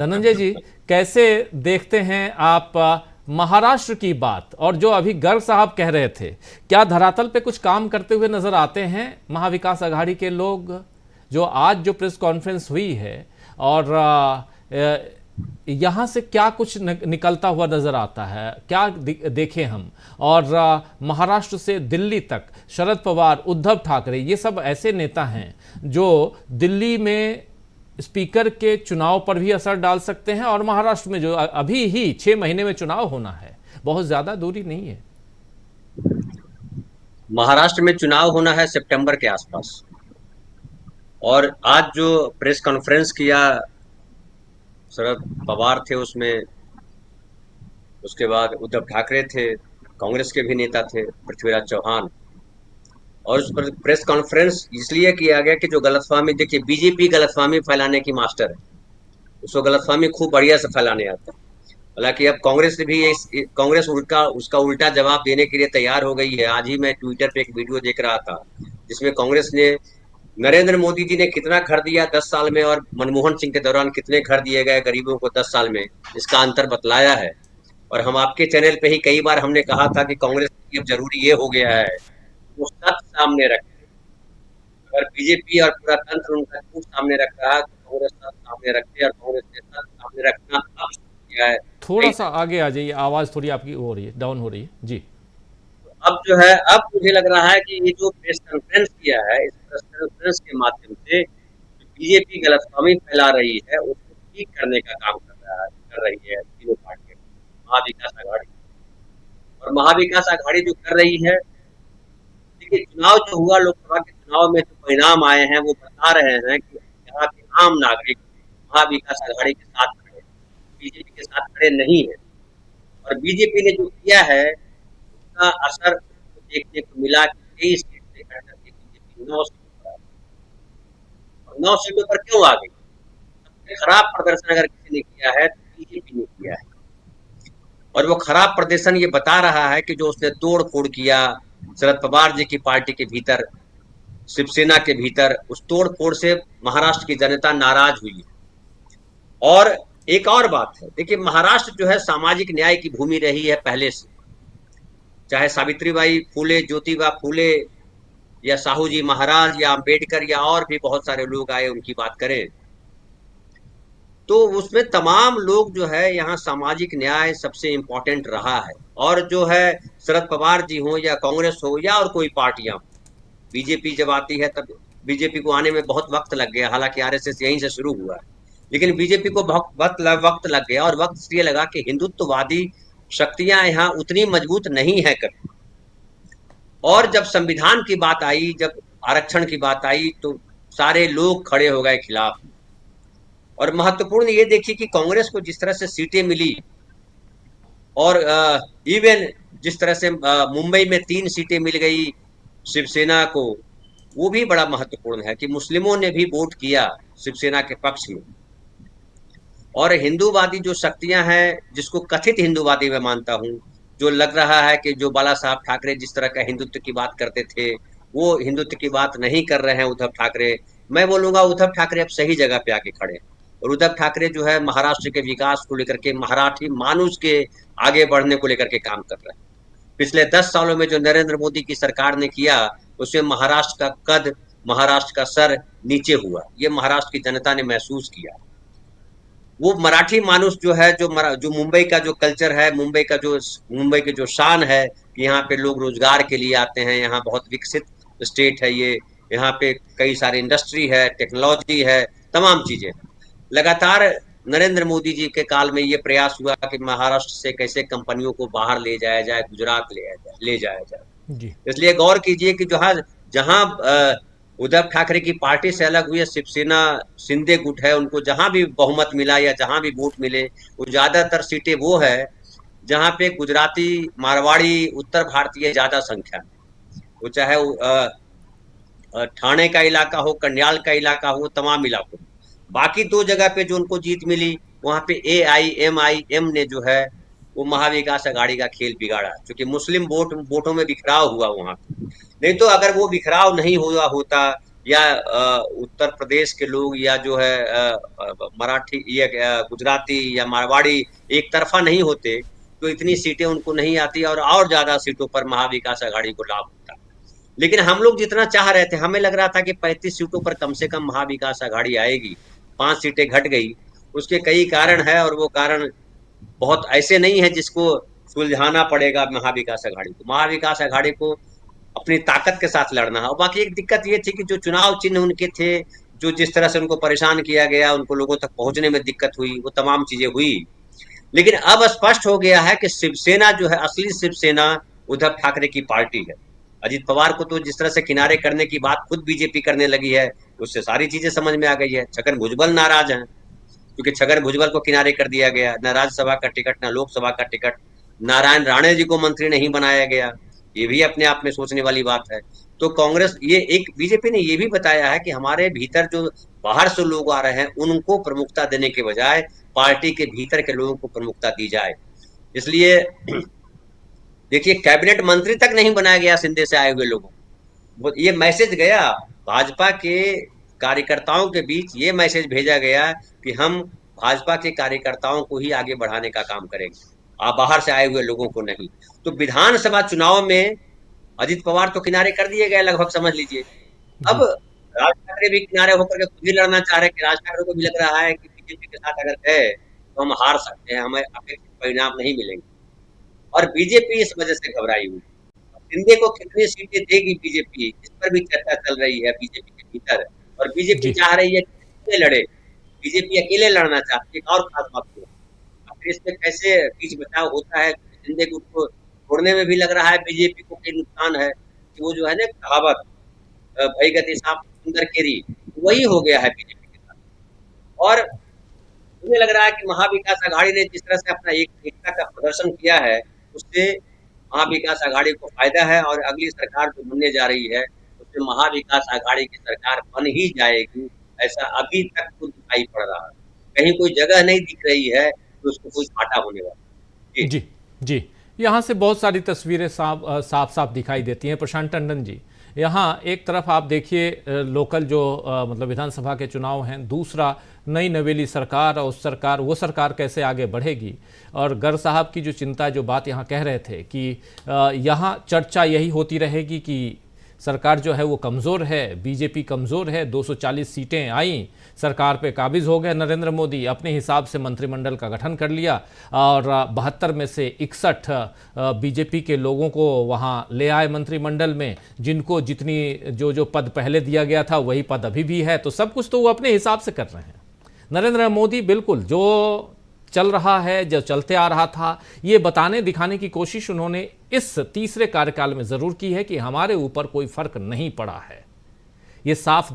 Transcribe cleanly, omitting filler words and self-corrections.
धनंजय जी, कैसे देखते हैं आप महाराष्ट्र की बात, और जो अभी गर्ग साहब कह रहे थे, क्या धरातल पे कुछ काम करते हुए नजर आते हैं महाविकास आघाड़ी के लोग? जो आज जो प्रेस कॉन्फ्रेंस हुई है, और यहाँ से क्या कुछ निकलता हुआ नजर आता है, क्या देखें हम? और महाराष्ट्र से दिल्ली तक शरद पवार, उद्धव ठाकरे, ये सब ऐसे नेता हैं जो दिल्ली में स्पीकर के चुनाव पर भी असर डाल सकते हैं, और महाराष्ट्र में जो अभी ही 6 महीने में चुनाव होना है, बहुत ज्यादा दूरी नहीं है। महाराष्ट्र में चुनाव होना है सितंबर के आसपास। और आज जो प्रेस कॉन्फ्रेंस किया शरद पवार थे उसमें, उसके बाद उद्धव ठाकरे थे, कांग्रेस के भी नेता थे पृथ्वीराज चौहान। और उस पर प्रेस कॉन्फ्रेंस इसलिए किया गया कि जो गलतफहमी, देखिए बीजेपी गलतफहमी फैलाने की मास्टर है, उसको गलतफहमी खूब बढ़िया से फैलाने आता है। हालांकि अब कांग्रेस भी कांग्रेस उसका उल्टा जवाब देने के लिए तैयार हो गई है। आज ही मैं ट्विटर पे एक वीडियो देख रहा था जिसमें कांग्रेस ने नरेंद्र मोदी जी ने कितना घर दिया 10 साल में और मनमोहन सिंह के दौरान कितने घर दिए गए गरीबों को 10 साल में, इसका अंतर बतलाया है। और हम आपके चैनल पे ही कई बार हमने कहा था कि कांग्रेस के लिए जरूरी ये हो गया है वो सच सामने रखे। अगर बीजेपी और पूरा तंत्र उनका झूठ सामने रख रहा है तो कांग्रेस सच सामने रखे, और कांग्रेस ने सच सामने रखना अब शुरू किया है। थोड़ा सा आगे आ जाइए, आवाज थोड़ी आपकी हो रही है, डाउन हो रही है जी। अब जो है, अब मुझे लग रहा है कि ये जो प्रेस कॉन्फ्रेंस किया है, इस प्रेस कॉन्फ्रेंस के माध्यम से बीजेपी गलतफहमी फैला रही है उसको ठीक करने का काम कर रही है तीनों पार्टियां, महाविकास आघाड़ी। और महाविकास आघाड़ी जो कर रही है, देखिए चुनाव जो हुआ, लोकसभा के चुनाव में जो परिणाम आए हैं वो बता रहे हैं कि यहाँ के आम नागरिक महाविकास आघाड़ी के साथ खड़े, बीजेपी के साथ खड़े नहीं है। और बीजेपी ने जो किया है उसका असर देखने को मिला कि 23 सीट से घट करके बीजेपी 9 सीटों पर आ गई। और 9 सीटों पर क्यों आ गई? सबसे खराब प्रदर्शन अगर किसी ने किया है तो बीजेपी ने किया है। और वो खराब प्रदर्शन ये बता रहा है कि जो उसने तोड़ फोड़ किया शरद पवार जी की पार्टी के भीतर, शिवसेना के भीतर, उस तोड़ फोड़ से महाराष्ट्र की जनता नाराज हुई है। और एक और बात है, देखिए महाराष्ट्र जो है सामाजिक न्याय की भूमि रही है पहले से, चाहे सावित्रीबाई फूले, ज्योतिबा फूले, या साहू जी महाराज, या अंबेडकर, या और भी बहुत सारे लोग आए उनकी बात करें तो उसमें तमाम लोग जो है यहाँ सामाजिक न्याय सबसे इम्पोर्टेंट रहा है। और जो है शरद पवार जी हो या कांग्रेस हो या और कोई पार्टियां, बीजेपी जब आती है तब बीजेपी को आने में बहुत वक्त लग गया, हालांकि आरएसएस यहीं से शुरू हुआ है, लेकिन बीजेपी को बहुत वक्त लग गया। और वक्त इसलिए लगा कि हिंदुत्ववादी शक्तियां यहाँ उतनी मजबूत नहीं है कभी। और जब संविधान की बात आई, जब आरक्षण की बात आई, तो सारे लोग खड़े हो गए खिलाफ। और महत्वपूर्ण ये देखिए कि कांग्रेस को जिस तरह से सीटें मिली, और इवन जिस तरह से मुंबई में 3 सीटें मिल गई शिवसेना को, वो भी बड़ा महत्वपूर्ण है कि मुस्लिमों ने भी वोट किया शिवसेना के पक्ष में। और हिंदूवादी जो शक्तियां हैं, जिसको कथित हिंदूवादी मैं मानता हूं, जो लग रहा है कि जो बाला साहब ठाकरे जिस तरह का हिंदुत्व की बात करते थे वो हिंदुत्व की बात नहीं कर रहे हैं उद्धव ठाकरे। मैं बोलूंगा उद्धव ठाकरे अब सही जगह पे आके खड़े हैं। और उद्धव ठाकरे जो है महाराष्ट्र के विकास को लेकर के, मराठी मानुष के आगे बढ़ने को लेकर के काम कर रहे हैं। पिछले 10 सालों में जो नरेंद्र मोदी की सरकार ने किया उसमें महाराष्ट्र का कद, महाराष्ट्र का सर नीचे हुआ, ये महाराष्ट्र की जनता ने महसूस किया। वो मराठी मानुष जो है, जो मुंबई का जो कल्चर है, मुंबई के जो शान है कि यहाँ पे लोग रोजगार के लिए आते हैं, यहाँ बहुत विकसित स्टेट है ये, यहाँ पे कई सारे इंडस्ट्री है, टेक्नोलॉजी है, तमाम चीजें। लगातार नरेंद्र मोदी जी के काल में ये प्रयास हुआ कि महाराष्ट्र से कैसे कंपनियों को बाहर ले जाया जाए, गुजरात ले जाया जाए। जी। इसलिए गौर कीजिए कि जहां उद्धव ठाकरे की पार्टी से अलग हुई शिवसेना, शिंदे गुट है, उनको जहां भी बहुमत मिला या जहां भी वोट मिले, वो ज्यादातर सीटें वो है जहां पे गुजराती, मारवाड़ी, उत्तर भारतीय ज्यादा संख्या में, वो चाहे ठाणे का इलाका हो, कंडियाल का इलाका हो, तमाम इलाकों। बाकी 2 जगह पे जो उनको जीत मिली वहां पे AIMIM ने जो है वो महाविकास आघाड़ी का खेल बिगाड़ा, क्योंकि मुस्लिम वोटों में बिखराव हुआ वहां। नहीं तो अगर वो बिखराव नहीं हुआ होता या उत्तर प्रदेश के लोग या जो है मराठी या गुजराती या मारवाड़ी एक तरफा नहीं होते, तो इतनी सीटें उनको नहीं आती और ज़्यादा सीटों पर महाविकास आघाड़ी को लाभ होता। लेकिन हम लोग जितना चाह रहे थे, हमें लग रहा था कि 35 सीटों पर कम से कम महाविकास आघाड़ी आएगी, 5 सीटें घट गई। उसके कई कारण है और वो कारण बहुत ऐसे नहीं है जिसको सुलझाना पड़ेगा महाविकास आघाड़ी को। महाविकास आघाड़ी को अपनी ताकत के साथ लड़ना है। और बाकी एक दिक्कत ये थी कि जो चुनाव चिन्ह उनके थे, जो जिस तरह से उनको परेशान किया गया, उनको लोगों तक पहुंचने में दिक्कत हुई, वो तमाम चीजें हुई। लेकिन अब स्पष्ट हो गया है कि शिवसेना जो है, असली शिवसेना उद्धव ठाकरे की पार्टी है। अजित पवार को तो जिस तरह से किनारे करने की बात खुद बीजेपी करने लगी है, उससे सारी चीजें समझ में आ गई है। छगन भुजबल नाराज हैं, क्योंकि छगन भुजबल को किनारे कर दिया गया, न राज्यसभा का टिकट, न लोकसभा का टिकट। नारायण राणे जी को मंत्री नहीं बनाया गया, ये भी अपने आप में सोचने वाली बात है। तो कांग्रेस ये एक बीजेपी ने ये भी बताया है कि हमारे भीतर जो बाहर से लोग आ रहे हैं, उनको प्रमुखता देने के बजाय पार्टी के भीतर के लोगों को प्रमुखता दी जाए। इसलिए देखिए, कैबिनेट मंत्री तक नहीं बनाया गया सिंधे से आए हुए लोगों को। ये मैसेज गया भाजपा के कार्यकर्ताओं के बीच, ये मैसेज भेजा गया कि हम भाजपा के कार्यकर्ताओं को ही आगे बढ़ाने का काम करेंगे, आप बाहर से आए हुए लोगों को नहीं। तो विधानसभा चुनाव में अजित पवार तो किनारे कर दिए गए लगभग, समझ लीजिए। अब जी राज ठाकरे भी किनारे होकर के खुद ही लड़ना चाह रहे हैं कि राज ठाकरे को भी लग रहा है कि बीजेपी के साथ अगर गए तो हम हार सकते हैं, हमें अपेक्षित परिणाम नहीं मिलेंगे। और बीजेपी इस वजह से घबराई हुई। शिंदे को कितनी सीटें देगी बीजेपी, इस पर भी चर्चा चल रही है बीजेपी के भीतर। और बीजेपी जी चाह रही है कि अकेले लड़े, बीजेपी अकेले लड़ना चाहती है। और खास बात है, आखिर इसमें कैसे बीच बचाव होता है, शिंदे को उसको छोड़ने में भी लग रहा है बीजेपी को कई नुकसान है कि वो जो है ना कहावत, भई गति साफ सुंदर केरी, वही हो गया है बीजेपी के साथ। और मुझे लग रहा है कि महाविकास आघाड़ी ने जिस तरह से अपना एकता का प्रदर्शन किया है, उससे महाविकास आघाड़ी को फायदा है। और अगली सरकार जो बनने जा रही है, उसमें महाविकास आघाड़ी की सरकार बन ही जाएगी, ऐसा अभी तक तो दिखाई पड़ रहा है। कहीं कोई जगह नहीं दिख रही है कि उसको कोई घाटा होने वाला है। जी। जी जी। यहाँ से बहुत सारी तस्वीरें साफ साफ साफ दिखाई देती हैं। प्रशांत टंडन जी, यहाँ एक तरफ आप देखिए लोकल जो मतलब विधानसभा के चुनाव हैं, दूसरा नई नवेली सरकार, और उस सरकार वो सरकार कैसे आगे बढ़ेगी। और गर्ग साहब की जो चिंता, जो बात यहाँ कह रहे थे कि यहाँ चर्चा यही होती रहेगी कि सरकार जो है वो कमज़ोर है, बीजेपी कमज़ोर है। 240 सीटें आई, सरकार पे काबिज हो गए नरेंद्र मोदी, अपने हिसाब से मंत्रिमंडल का गठन कर लिया और 72 में से 61 बीजेपी के लोगों को वहाँ ले आए मंत्रिमंडल में, जिनको जितनी जो पद पहले दिया गया था वही पद अभी भी है। तो सब कुछ तो वो अपने हिसाब से कर रहे हैं। नरेंद्र मोदी बिल्कुल जो चल रहा है, जो चलते आ रहा था, ये बताने दिखाने की कोशिश उन्होंने इस तीसरे कार्यकाल में ज़रूर की है कि हमारे ऊपर कोई फर्क नहीं पड़ा है। ये साफ